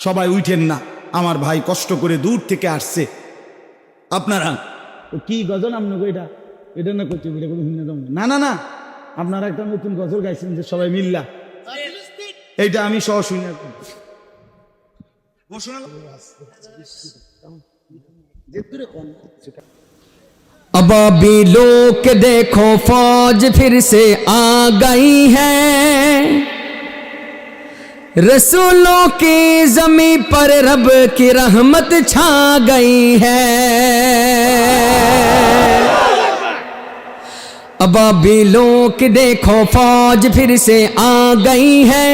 সবাই উঠেন না, আমার ভাই কষ্ট করে দূর থেকে আসছে। আপনারা কি গজল আপনাকে এটা এটা না করছি না না না, আপনারা একটা নতুন গজল গাইছেন যে সবাই মিল্লা, এইটা আমি সহ শুনে अबाबिलों के देखो फौज फिर से आ गई है, रसूलों की ज़मीं पर रब की रहमत छा गई है। अबाबिलों की देखो फौज फिर से आ गई है,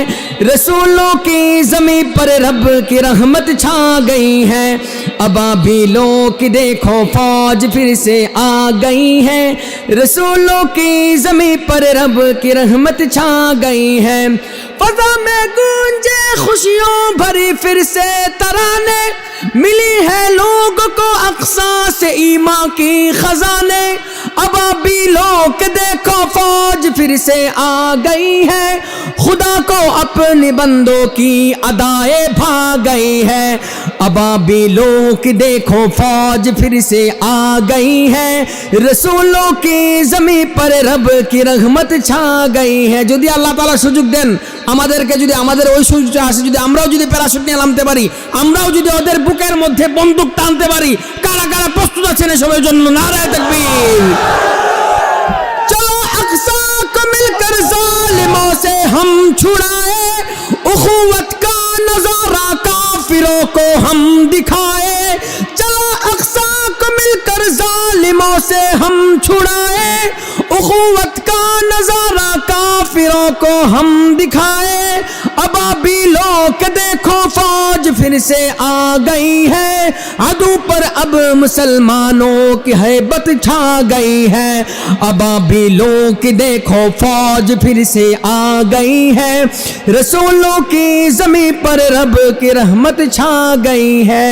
रसूलों की ज़मीं पर रब की रहमत छा गई है। अबाबिलों की देखो फौज फिर से आ गई है, रसूलों की ज़मीं पर रब की रहमत छा गई है। फ़ज़ा में गूंजे खुशियों भरी फिर से तराने, मिली है लोगों को अक़सा से ईमान की खजाने। अबाबिलों के देखो फौज फिर से आ गई है, खुदा को अपने बंदों की अदाएं भा गई है। अबाबिलों की देखो फौज फिर से आ गई है, रसूलों की ज़मीं पर रब की रहमत छा गई है। যদি আল্লাহ তাআলা সুযোগ দেন আমাদেরকে, যদি আমাদের ওই সুযোগটা আসে, যদি আমরাও যদি প্যারাশুট নিয়ে নামতে পারি, আমরাও যদি ওদের বুকের মধ্যে বন্দুক টানতে পারি, কারা কারা প্রস্তুত আছেন এসবের জন্য? নারায়ে তাকবীর। चलो अक़सा को मिलकर ज़ालिमों से हम छुड़ाए, उख़ुवत का नज़ारा काफ़िरों को हम दिखाए। चलो अक़सा को मिलकर ज़ालिमों से हम छुड़ाए, उख़ुवत का नज़ारा काफ़िरों को हम दिखाए। अबाबिलों के देखो फौज फिर से आ गई है, अदू पर अब मुसलमानों की हैबत छा गई है। अबाबिलों की देखो फौज फिर से आ गई है, रसूलों की ज़मीं पर रब की रहमत छा गई है।